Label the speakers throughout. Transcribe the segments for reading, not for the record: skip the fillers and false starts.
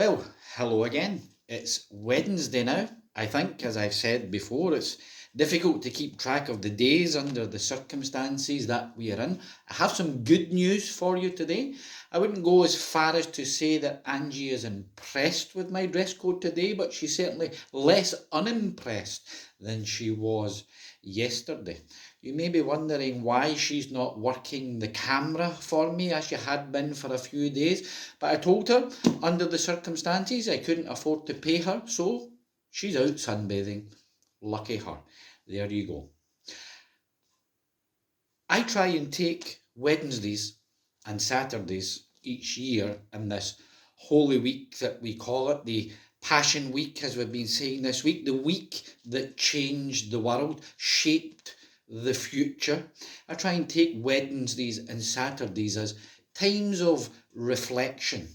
Speaker 1: Well, hello again. It's Wednesday now. I think, as I've said before, it's difficult to keep track of the days under the circumstances that we are in. I have some good news for you today. I wouldn't go as far as to say that Angie is impressed with my dress code today, but she's certainly less unimpressed than she was yesterday. You may be wondering why she's not working the camera for me as she had been for a few days, but I told her under the circumstances I couldn't afford to pay her, so she's out sunbathing. Lucky her. There you go. I try and take Wednesdays and Saturdays each year in this Holy Week that we call it, the Passion Week, as we've been saying this week, the week that changed the world, shaped the future. I try and take Wednesdays and Saturdays as times of reflection.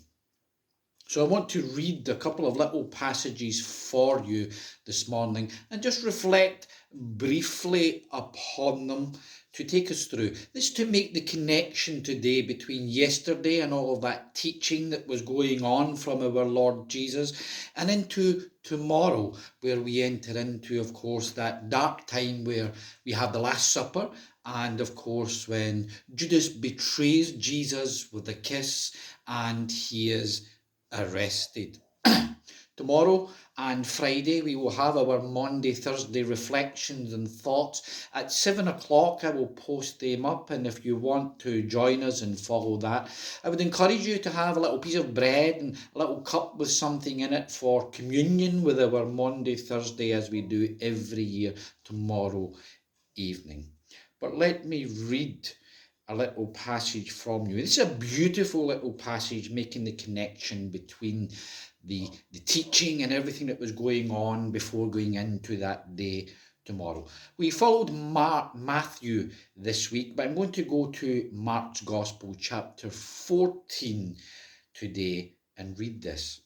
Speaker 1: So I want to read a couple of little passages for you this morning and just reflect briefly upon them to take us through. This to make the connection today between yesterday and all of that teaching that was going on from our Lord Jesus and into tomorrow, where we enter into, of course, that dark time where we have the Last Supper, and of course when Judas betrays Jesus with a kiss and he is arrested. Tomorrow and Friday we will have our Monday, Thursday reflections and thoughts. At 7 o'clock I will post them up, and if you want to join us and follow that, I would encourage you to have a little piece of bread and a little cup with something in it for communion with our Monday, Thursday, as we do every year, tomorrow evening. But let me read a little passage from you. This is a beautiful little passage making the connection between the teaching and everything that was going on before going into that day tomorrow. We followed Matthew this week, but I'm going to go to Mark's Gospel, chapter 14 today, and read this.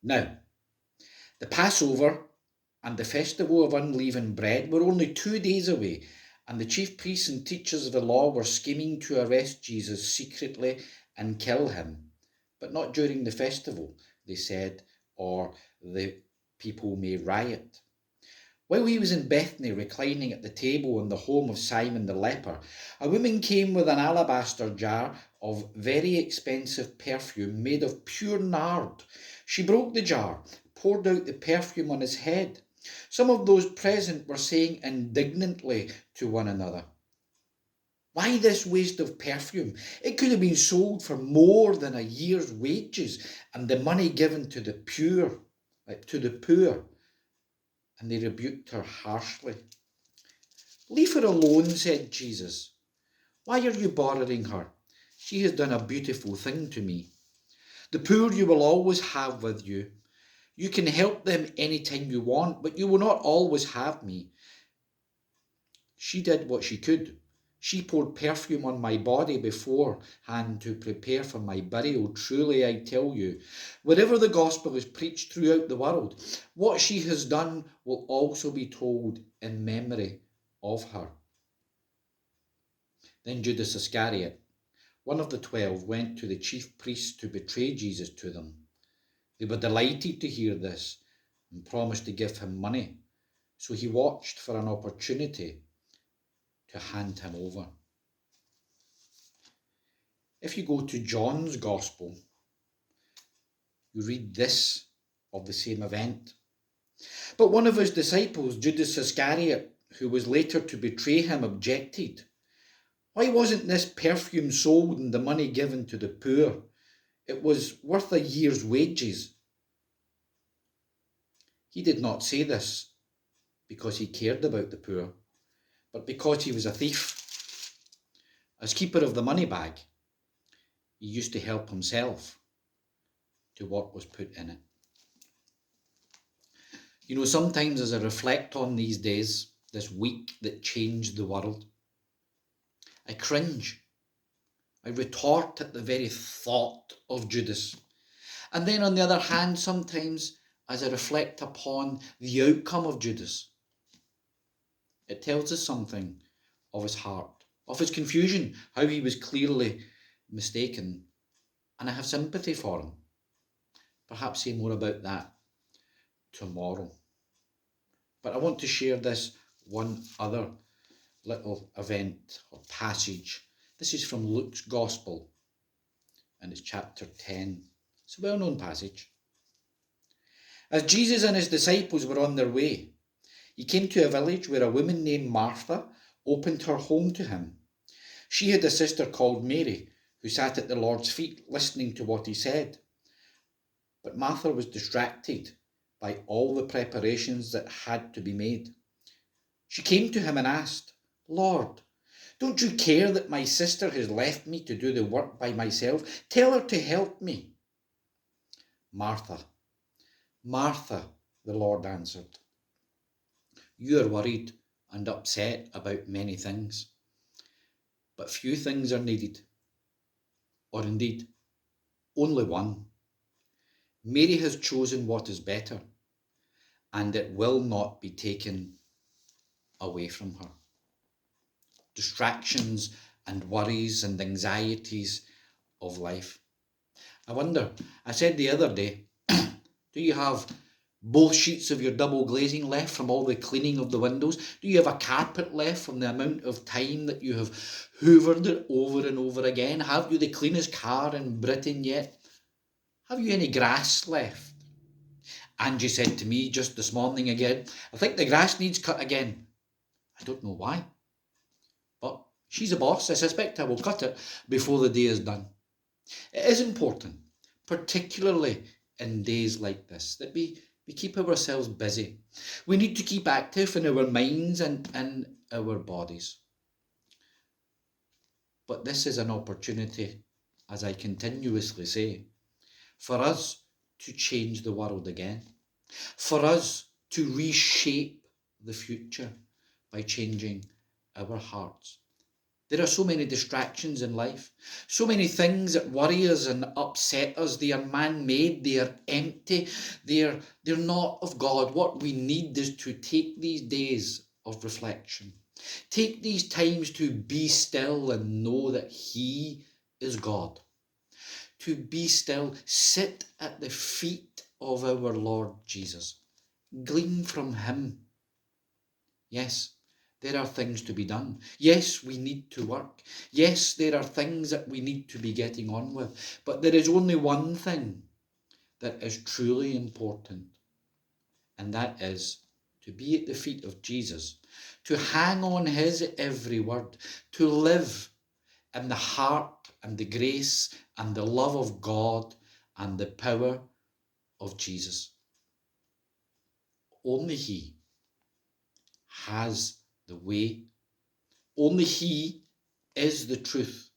Speaker 1: Now, the Passover and the festival of unleavened bread were only 2 days away, and the chief priests and teachers of the law were scheming to arrest Jesus secretly and kill him. But not during the festival, they said, or the people may riot. While he was in Bethany reclining at the table in the home of Simon the leper, a woman came with an alabaster jar of very expensive perfume made of pure nard. She broke the jar, poured out the perfume on his head. Some of those present were saying indignantly to one another, "Why this waste of perfume? It could have been sold for more than a year's wages and the money given to the poor." And they rebuked her harshly. "Leave her alone," said Jesus. "Why are you bothering her? She has done a beautiful thing to me. The poor you will always have with you. You can help them any time you want, but you will not always have me. She did what she could. She poured perfume on my body beforehand to prepare for my burial. Truly, I tell you, wherever the gospel is preached throughout the world, what she has done will also be told in memory of her." Then Judas Iscariot, one of the 12, went to the chief priests to betray Jesus to them. They were delighted to hear this and promised to give him money. So he watched for an opportunity to hand him over. If you go to John's Gospel, you read this of the same event. But one of his disciples, Judas Iscariot, who was later to betray him, objected. "Why wasn't this perfume sold and the money given to the poor? It was worth a year's wages." He did not say this because he cared about the poor, but because he was a thief. As keeper of the money bag, he used to help himself to what was put in it. You know, sometimes as I reflect on these days, this week that changed the world, I cringe. I retort at the very thought of Judas. And then on the other hand, sometimes as I reflect upon the outcome of Judas, it tells us something of his heart, of his confusion, how he was clearly mistaken. And I have sympathy for him. perhaps say more about that tomorrow. But I want to share this one other little event or passage. This is from Luke's Gospel, and it's chapter 10. It's a well-known passage. As Jesus and his disciples were on their way, he came to a village where a woman named Martha opened her home to him. She had a sister called Mary, who sat at the Lord's feet listening to what he said. But Martha was distracted by all the preparations that had to be made. She came to him and asked, "Lord, don't you care that my sister has left me to do the work by myself? Tell her to help me." "Martha, Martha," the Lord answered, "you are worried and upset about many things, but few things are needed, or indeed only one. Mary has chosen what is better, and it will not be taken away from her." Distractions and worries and anxieties of life. I wonder, I said the other day, do you have both sheets of your double glazing left from all the cleaning of the windows? Do you have a carpet left from the amount of time that you have hoovered it over and over again? Have you the cleanest car in Britain yet? Have you any grass left? Angie said to me just this morning again, "I think the grass needs cut again." I don't know why, but she's a boss. I suspect I will cut it before the day is done. It is important, particularly in days like this, that we keep ourselves busy. We need to keep active in our minds and our bodies. But this is an opportunity, as I continuously say, for us to change the world again, for us to reshape the future by changing our hearts. There are so many distractions in life, so many things that worry us and upset us. They are man-made, they are empty, they're not of God. What we need is to take these days of reflection, take these times to be still and know that He is God. To be still, sit at the feet of our Lord Jesus, glean from Him. Yes, there are things to be done. Yes, we need to work. Yes, there are things that we need to be getting on with. But there is only one thing that is truly important, and that is to be at the feet of Jesus, to hang on His every word, to live in the heart and the grace and the love of God and the power of Jesus. Only He has the way. Only He is the truth.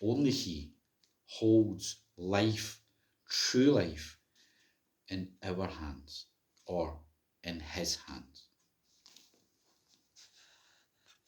Speaker 1: Only He holds life, true life, in our hands or in His hands.